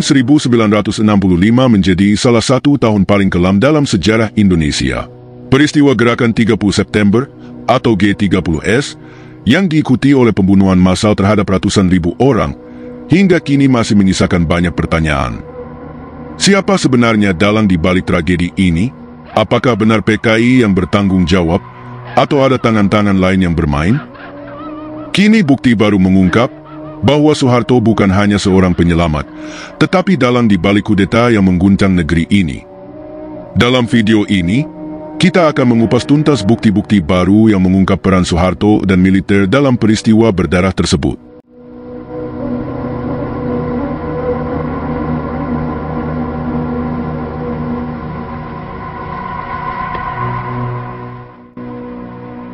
Tahun 1965 menjadi salah satu tahun paling kelam dalam sejarah Indonesia. Peristiwa Gerakan 30 September atau G30S yang diikuti oleh pembunuhan massal terhadap ratusan ribu orang hingga kini masih menyisakan banyak pertanyaan. Siapa sebenarnya dalang di balik tragedi ini? Apakah benar PKI yang bertanggung jawab atau ada tangan-tangan lain yang bermain? Kini bukti baru mengungkap bahwa Soeharto bukan hanya seorang penyelamat, tetapi dalang di balik kudeta yang mengguncang negeri ini. Dalam video ini, kita akan mengupas tuntas bukti-bukti baru yang mengungkap peran Soeharto dan militer dalam peristiwa berdarah tersebut.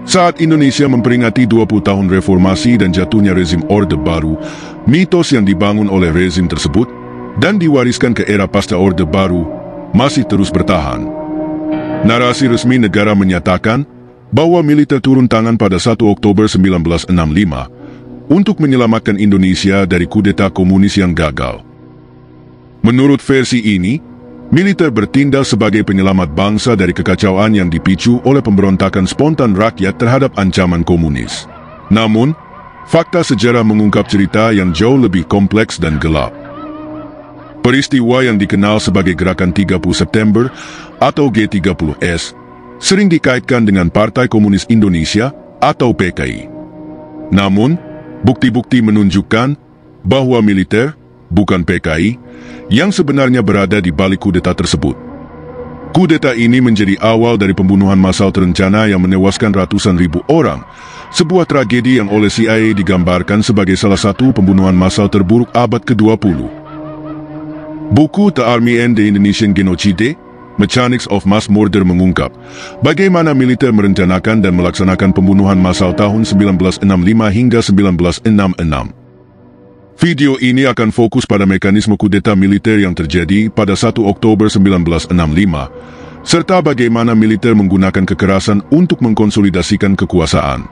Saat Indonesia memperingati 20 tahun reformasi dan jatuhnya rezim Orde Baru, mitos yang dibangun oleh rezim tersebut dan diwariskan ke era pasca Orde Baru masih terus bertahan. Narasi resmi negara menyatakan bahwa militer turun tangan pada 1 Oktober 1965 untuk menyelamatkan Indonesia dari kudeta komunis yang gagal. Menurut versi ini, militer bertindak sebagai penyelamat bangsa dari kekacauan yang dipicu oleh pemberontakan spontan rakyat terhadap ancaman komunis. Namun, fakta sejarah mengungkap cerita yang jauh lebih kompleks dan gelap. Peristiwa yang dikenal sebagai Gerakan 30 September atau G30S sering dikaitkan dengan Partai Komunis Indonesia atau PKI. Namun, bukti-bukti menunjukkan bahwa militer, bukan PKI, yang sebenarnya berada di balik kudeta tersebut. Kudeta ini menjadi awal dari pembunuhan massal terencana yang menewaskan ratusan ribu orang, sebuah tragedi yang oleh CIA digambarkan sebagai salah satu pembunuhan massal terburuk abad ke-20. Buku The Army and the Indonesian Genocide, Mechanics of Mass Murder mengungkap bagaimana militer merencanakan dan melaksanakan pembunuhan massal tahun 1965 hingga 1966. Video ini akan fokus pada mekanisme kudeta militer yang terjadi pada 1 Oktober 1965, serta bagaimana militer menggunakan kekerasan untuk mengkonsolidasikan kekuasaan.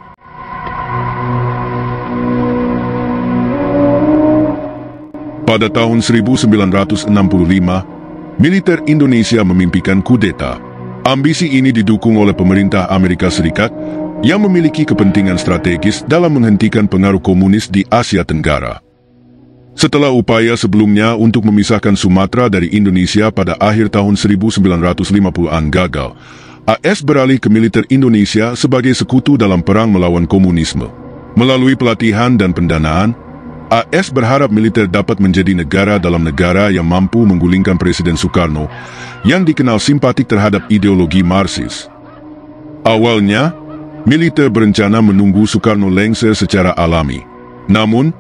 Pada tahun 1965, militer Indonesia memimpikan kudeta. Ambisi ini didukung oleh pemerintah Amerika Serikat yang memiliki kepentingan strategis dalam menghentikan pengaruh komunis di Asia Tenggara. Setelah upaya sebelumnya untuk memisahkan Sumatera dari Indonesia pada akhir tahun 1950-an gagal, AS beralih ke militer Indonesia sebagai sekutu dalam perang melawan komunisme. Melalui pelatihan dan pendanaan, AS berharap militer dapat menjadi negara dalam negara yang mampu menggulingkan Presiden Soekarno yang dikenal simpatik terhadap ideologi Marxis. Awalnya, militer berencana menunggu Soekarno lengser secara alami. Namun,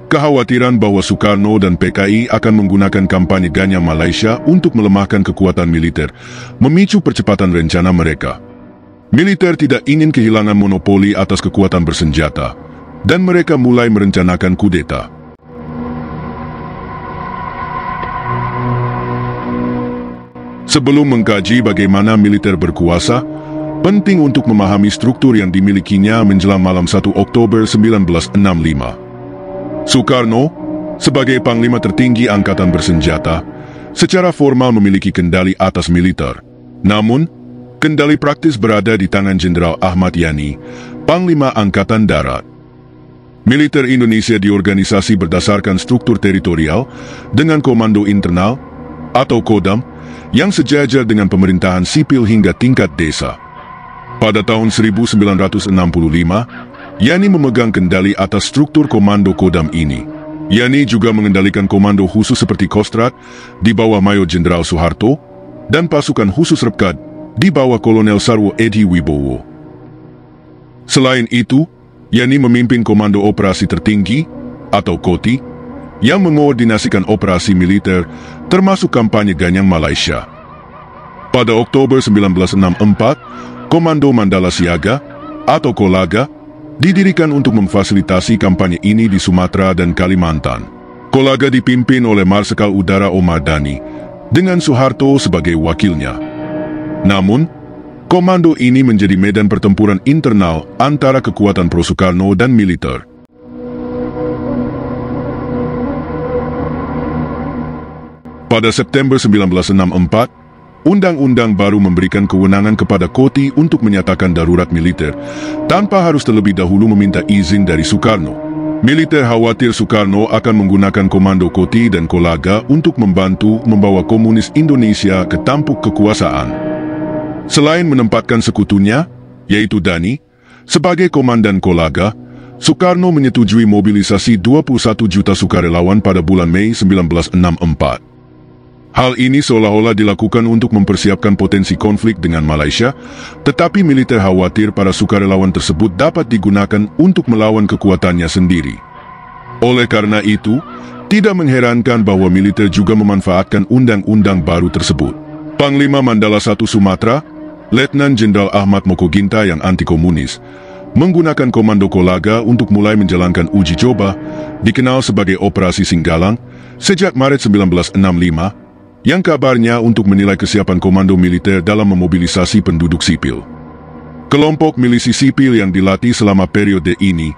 kekhawatiran bahwa Soekarno dan PKI akan menggunakan kampanye Ganyang Malaysia untuk melemahkan kekuatan militer memicu percepatan rencana mereka. Militer tidak ingin kehilangan monopoli atas kekuatan bersenjata, dan mereka mulai merencanakan kudeta. Sebelum mengkaji bagaimana militer berkuasa, penting untuk memahami struktur yang dimilikinya menjelang malam 1 Oktober 1965. Soekarno, sebagai panglima tertinggi angkatan bersenjata, secara formal memiliki kendali atas militer. Namun, kendali praktis berada di tangan Jenderal Ahmad Yani, Panglima Angkatan Darat. Militer Indonesia diorganisasi berdasarkan struktur teritorial dengan komando internal atau Kodam yang sejajar dengan pemerintahan sipil hingga tingkat desa. Pada tahun 1965, Yani memegang kendali atas struktur komando Kodam ini. Yani juga mengendalikan komando khusus seperti Kostrad di bawah Mayor Jenderal Soeharto dan pasukan khusus Repkad di bawah Kolonel Sarwo Edi Wibowo. Selain itu, Yani memimpin Komando Operasi Tertinggi atau KOTI yang mengoordinasikan operasi militer termasuk kampanye Ganyang Malaysia. Pada Oktober 1964, Komando Mandala Siaga atau Kolaga didirikan untuk memfasilitasi kampanye ini di Sumatera dan Kalimantan. Kolaga dipimpin oleh Marsikal Udara Omar Dhani dengan Soeharto sebagai wakilnya. Namun, komando ini menjadi medan pertempuran internal antara kekuatan pro-Soekarno dan militer. Pada September 1964, undang-undang baru memberikan kewenangan kepada Koti untuk menyatakan darurat militer tanpa harus terlebih dahulu meminta izin dari Soekarno. Militer khawatir Soekarno akan menggunakan komando Koti dan Kolaga untuk membantu membawa komunis Indonesia ke tampuk kekuasaan. Selain menempatkan sekutunya, yaitu Dani, sebagai komandan Kolaga, Soekarno menyetujui mobilisasi 21 juta sukarelawan pada bulan Mei 1964. Hal ini seolah-olah dilakukan untuk mempersiapkan potensi konflik dengan Malaysia, tetapi militer khawatir para sukarelawan tersebut dapat digunakan untuk melawan kekuatannya sendiri. Oleh karena itu, tidak mengherankan bahwa militer juga memanfaatkan undang-undang baru tersebut. Panglima Mandala I Sumatera, Letnan Jenderal Ahmad Mokoginta yang anti-komunis, menggunakan komando Kolaga untuk mulai menjalankan uji coba, dikenal sebagai Operasi Singgalang, sejak Maret 1965, yang kabarnya untuk menilai kesiapan komando militer dalam memobilisasi penduduk sipil. Kelompok milisi sipil yang dilatih selama periode ini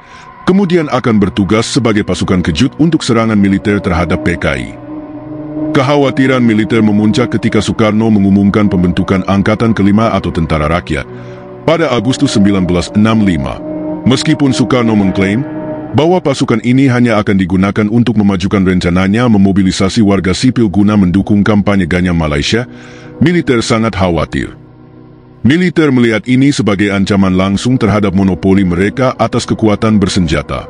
kemudian akan bertugas sebagai pasukan kejut untuk serangan militer terhadap PKI. Kekhawatiran militer memuncak ketika Soekarno mengumumkan pembentukan Angkatan Kelima atau Tentara Rakyat pada Agustus 1965. Meskipun Soekarno mengklaim bahwa pasukan ini hanya akan digunakan untuk memajukan rencananya memobilisasi warga sipil guna mendukung kampanye Ganyam Malaysia, militer sangat khawatir. Militer melihat ini sebagai ancaman langsung terhadap monopoli mereka atas kekuatan bersenjata.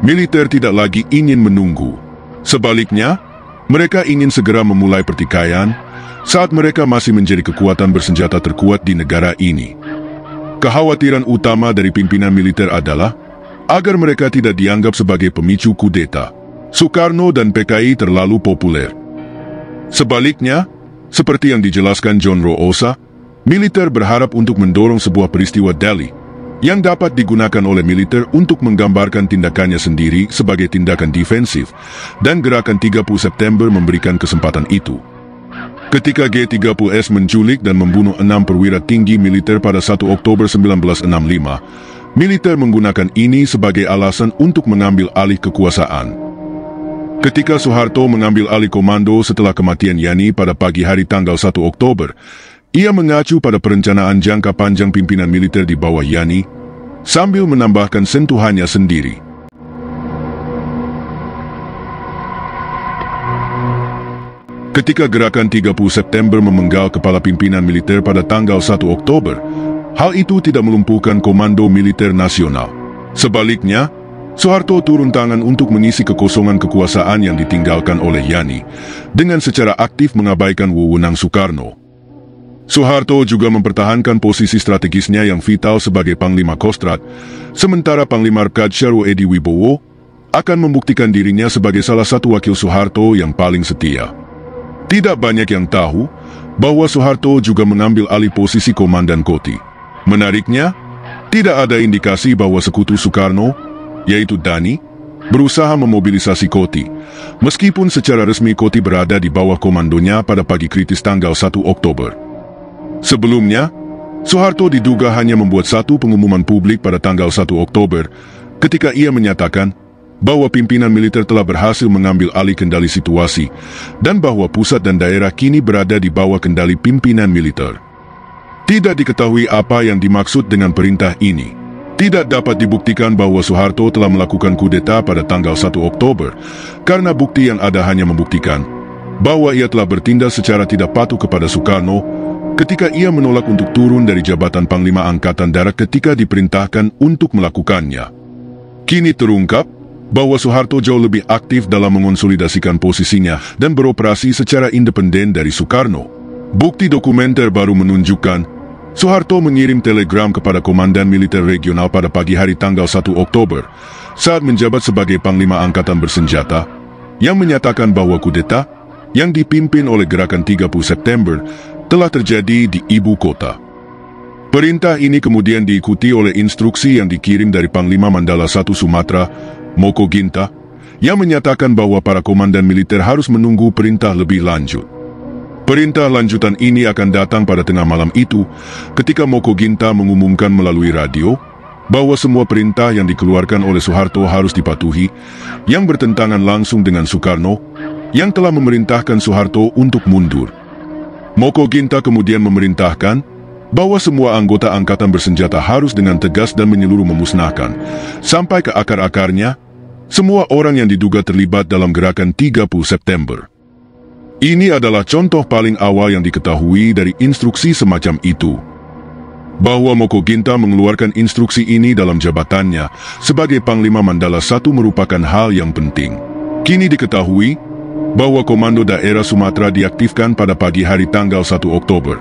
Militer tidak lagi ingin menunggu. Sebaliknya, mereka ingin segera memulai pertikaian saat mereka masih menjadi kekuatan bersenjata terkuat di negara ini. Kekhawatiran utama dari pimpinan militer adalah agar mereka tidak dianggap sebagai pemicu kudeta. Soekarno dan PKI terlalu populer. Sebaliknya, seperti yang dijelaskan John Roosa, militer berharap untuk mendorong sebuah peristiwa Delhi yang dapat digunakan oleh militer untuk menggambarkan tindakannya sendiri sebagai tindakan defensif, dan gerakan 30 September memberikan kesempatan itu. Ketika G30S menculik dan membunuh 6 perwira tinggi militer pada 1 Oktober 1965, militer menggunakan ini sebagai alasan untuk mengambil alih kekuasaan. Ketika Soeharto mengambil alih komando setelah kematian Yani pada pagi hari tanggal 1 Oktober, ia mengacu pada perencanaan jangka panjang pimpinan militer di bawah Yani, sambil menambahkan sentuhannya sendiri. Ketika gerakan 30 September memenggal kepala pimpinan militer pada tanggal 1 Oktober, hal itu tidak melumpuhkan Komando Militer Nasional. Sebaliknya, Soeharto turun tangan untuk mengisi kekosongan kekuasaan yang ditinggalkan oleh Yani, dengan secara aktif mengabaikan wewenang Soekarno. Soeharto juga mempertahankan posisi strategisnya yang vital sebagai Panglima Kostrad, sementara Panglima Rkad Edi Wibowo akan membuktikan dirinya sebagai salah satu wakil Soeharto yang paling setia. Tidak banyak yang tahu bahwa Soeharto juga mengambil alih posisi Komandan Koti. Menariknya, tidak ada indikasi bahwa sekutu Soekarno, yaitu Dani, berusaha memobilisasi Koti, meskipun secara resmi Koti berada di bawah komandonya pada pagi kritis tanggal 1 Oktober. Sebelumnya, Soeharto diduga hanya membuat satu pengumuman publik pada tanggal 1 Oktober, ketika ia menyatakan bahwa pimpinan militer telah berhasil mengambil alih kendali situasi, dan bahwa pusat dan daerah kini berada di bawah kendali pimpinan militer. Tidak diketahui apa yang dimaksud dengan perintah ini. Tidak dapat dibuktikan bahwa Soeharto telah melakukan kudeta pada tanggal 1 Oktober, karena bukti yang ada hanya membuktikan bahwa ia telah bertindak secara tidak patuh kepada Soekarno ketika ia menolak untuk turun dari jabatan Panglima Angkatan Darat ketika diperintahkan untuk melakukannya. Kini terungkap bahwa Soeharto jauh lebih aktif dalam mengonsolidasikan posisinya dan beroperasi secara independen dari Soekarno. Bukti dokumenter baru menunjukkan Soeharto mengirim telegram kepada Komandan Militer Regional pada pagi hari tanggal 1 Oktober saat menjabat sebagai Panglima Angkatan Bersenjata yang menyatakan bahwa kudeta yang dipimpin oleh gerakan 30 September telah terjadi di ibu kota. Perintah ini kemudian diikuti oleh instruksi yang dikirim dari Panglima Mandala I Sumatera, Mokoginta, yang menyatakan bahwa para komandan militer harus menunggu perintah lebih lanjut. Perintah lanjutan ini akan datang pada tengah malam itu ketika Mokoginta mengumumkan melalui radio bahwa semua perintah yang dikeluarkan oleh Soeharto harus dipatuhi yang bertentangan langsung dengan Soekarno, yang telah memerintahkan Suharto untuk mundur. Moko Ginta kemudian memerintahkan bahwa semua anggota angkatan bersenjata harus dengan tegas dan menyeluruh memusnahkan, sampai ke akar-akarnya, semua orang yang diduga terlibat dalam gerakan 30 September. Ini adalah contoh paling awal yang diketahui dari instruksi semacam itu. Bahwa Moko Ginta mengeluarkan instruksi ini dalam jabatannya sebagai Panglima Mandala I merupakan hal yang penting. Kini diketahui bahwa Komando Daerah Sumatera diaktifkan pada pagi hari tanggal 1 Oktober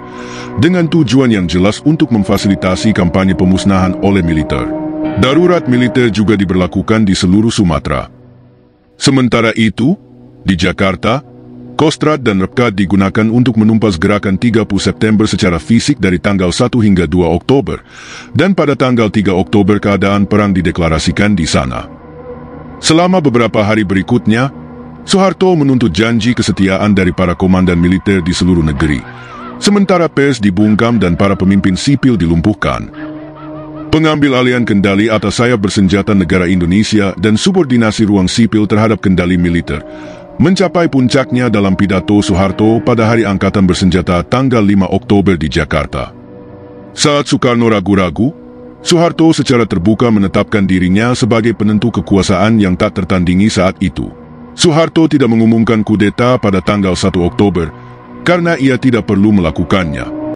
dengan tujuan yang jelas untuk memfasilitasi kampanye pemusnahan oleh militer. Darurat militer juga diberlakukan di seluruh Sumatera. Sementara itu, di Jakarta, Kostrad dan Repkad digunakan untuk menumpas gerakan 30 September secara fisik dari tanggal 1 hingga 2 Oktober, dan pada tanggal 3 Oktober keadaan perang dideklarasikan di sana. Selama beberapa hari berikutnya, Suharto menuntut janji kesetiaan dari para komandan militer di seluruh negeri, sementara pers dibungkam dan para pemimpin sipil dilumpuhkan. Pengambil alihan kendali atas sayap bersenjata negara Indonesia dan subordinasi ruang sipil terhadap kendali militer mencapai puncaknya dalam pidato Suharto pada Hari Angkatan Bersenjata tanggal 5 Oktober di Jakarta. Saat Soekarno ragu-ragu, Suharto secara terbuka menetapkan dirinya sebagai penentu kekuasaan yang tak tertandingi saat itu. Suharto tidak mengumumkan kudeta pada tanggal 1 Oktober karena ia tidak perlu melakukannya.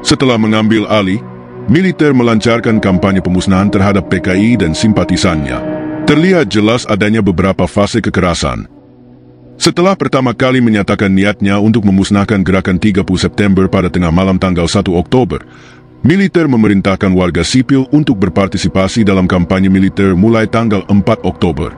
Setelah mengambil alih, militer melancarkan kampanye pemusnahan terhadap PKI dan simpatisannya. Terlihat jelas adanya beberapa fase kekerasan. Setelah pertama kali menyatakan niatnya untuk memusnahkan gerakan 30 September pada tengah malam tanggal 1 Oktober, militer memerintahkan warga sipil untuk berpartisipasi dalam kampanye militer mulai tanggal 4 Oktober.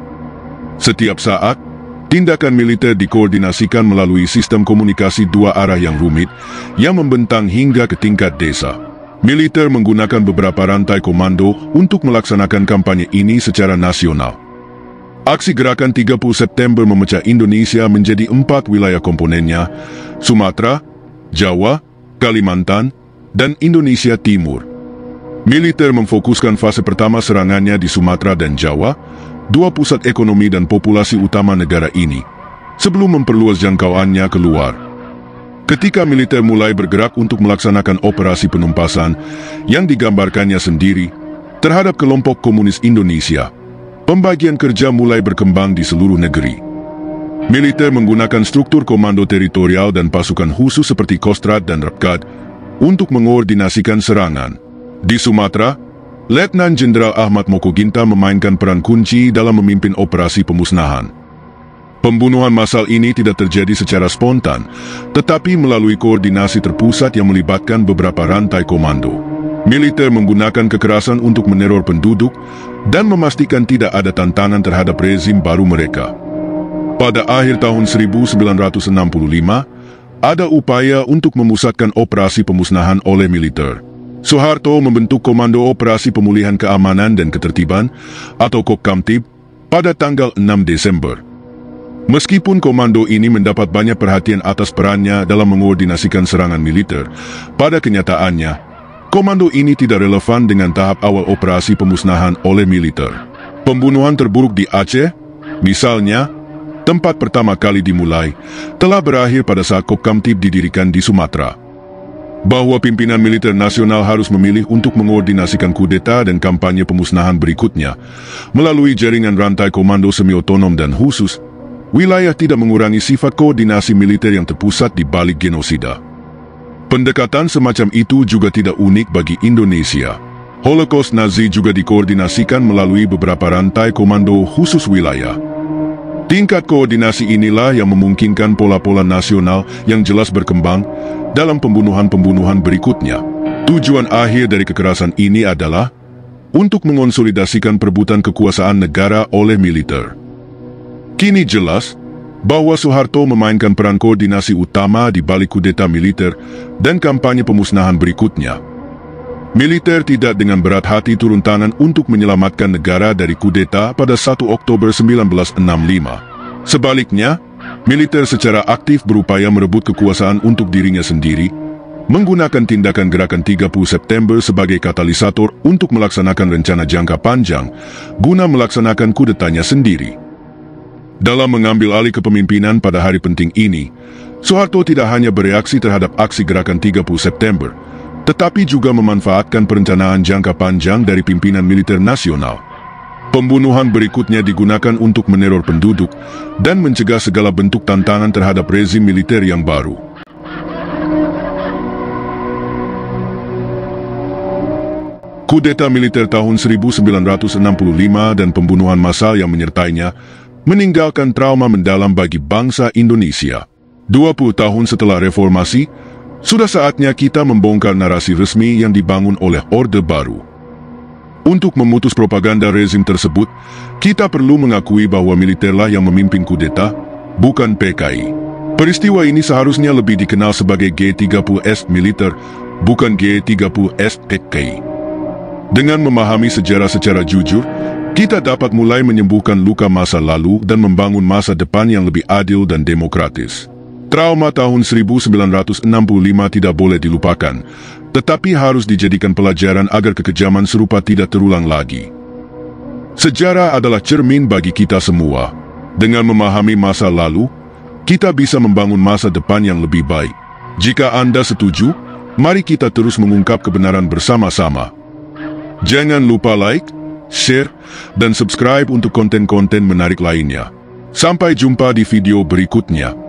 Setiap saat, tindakan militer dikoordinasikan melalui sistem komunikasi dua arah yang rumit, yang membentang hingga ke tingkat desa. Militer menggunakan beberapa rantai komando untuk melaksanakan kampanye ini secara nasional. Aksi gerakan 30 September memecah Indonesia menjadi 4 wilayah komponennya: Sumatera, Jawa, Kalimantan, dan Indonesia Timur. Militer memfokuskan fase pertama serangannya di Sumatera dan Jawa, dua pusat ekonomi dan populasi utama negara ini, sebelum memperluas jangkauannya keluar. Ketika militer mulai bergerak untuk melaksanakan operasi penumpasan yang digambarkannya sendiri terhadap kelompok komunis Indonesia, pembagian kerja mulai berkembang di seluruh negeri. Militer menggunakan struktur komando teritorial dan pasukan khusus seperti Kostrad dan Repkad untuk mengoordinasikan serangan. Di Sumatera, Letnan Jenderal Ahmad Moko Ginta memainkan peran kunci dalam memimpin operasi pemusnahan. Pembunuhan massal ini tidak terjadi secara spontan, tetapi melalui koordinasi terpusat yang melibatkan beberapa rantai komando. Militer menggunakan kekerasan untuk meneror penduduk dan memastikan tidak ada tantangan terhadap rezim baru mereka. Pada akhir tahun 1965, ada upaya untuk memusatkan operasi pemusnahan oleh militer. Suharto membentuk Komando Operasi Pemulihan Keamanan dan Ketertiban atau Kokkamtib pada tanggal 6 Desember. Meskipun komando ini mendapat banyak perhatian atas perannya dalam mengordinasikan serangan militer, pada kenyataannya, komando ini tidak relevan dengan tahap awal operasi pemusnahan oleh militer. Pembunuhan terburuk di Aceh, misalnya, tempat pertama kali dimulai, telah berakhir pada saat Kokkamtib didirikan di Sumatera. Bahwa pimpinan militer nasional harus memilih untuk mengoordinasikan kudeta dan kampanye pemusnahan berikutnya, melalui jaringan rantai komando semi-otonom dan khusus, wilayah tidak mengurangi sifat koordinasi militer yang terpusat di balik genosida. Pendekatan semacam itu juga tidak unik bagi Indonesia. Holocaust Nazi juga dikoordinasikan melalui beberapa rantai komando khusus wilayah. Tingkat koordinasi inilah yang memungkinkan pola-pola nasional yang jelas berkembang dalam pembunuhan-pembunuhan berikutnya. Tujuan akhir dari kekerasan ini adalah untuk mengonsolidasikan perebutan kekuasaan negara oleh militer. Kini jelas bahwa Suharto memainkan peran koordinasi utama di balik kudeta militer dan kampanye pemusnahan berikutnya. Militer tidak dengan berat hati turun tangan untuk menyelamatkan negara dari kudeta pada 1 Oktober 1965. Sebaliknya, militer secara aktif berupaya merebut kekuasaan untuk dirinya sendiri menggunakan tindakan gerakan 30 September sebagai katalisator untuk melaksanakan rencana jangka panjang guna melaksanakan kudetanya sendiri. Dalam mengambil alih kepemimpinan pada hari penting ini, Soeharto tidak hanya bereaksi terhadap aksi gerakan 30 September, tetapi juga memanfaatkan perencanaan jangka panjang dari pimpinan militer nasional. Pembunuhan berikutnya digunakan untuk meneror penduduk dan mencegah segala bentuk tantangan terhadap rezim militer yang baru. Kudeta militer tahun 1965 dan pembunuhan massal yang menyertainya meninggalkan trauma mendalam bagi bangsa Indonesia. 20 tahun setelah reformasi, sudah saatnya kita membongkar narasi resmi yang dibangun oleh Orde Baru. Untuk memutus propaganda rezim tersebut, kita perlu mengakui bahwa militerlah yang memimpin kudeta, bukan PKI. Peristiwa ini seharusnya lebih dikenal sebagai G30S militer, bukan G30S PKI. Dengan memahami sejarah secara jujur, kita dapat mulai menyembuhkan luka masa lalu dan membangun masa depan yang lebih adil dan demokratis. Trauma tahun 1965 tidak boleh dilupakan, tetapi harus dijadikan pelajaran agar kekejaman serupa tidak terulang lagi. Sejarah adalah cermin bagi kita semua. Dengan memahami masa lalu, kita bisa membangun masa depan yang lebih baik. Jika Anda setuju, mari kita terus mengungkap kebenaran bersama-sama. Jangan lupa like, share, dan subscribe untuk konten-konten menarik lainnya. Sampai jumpa di video berikutnya.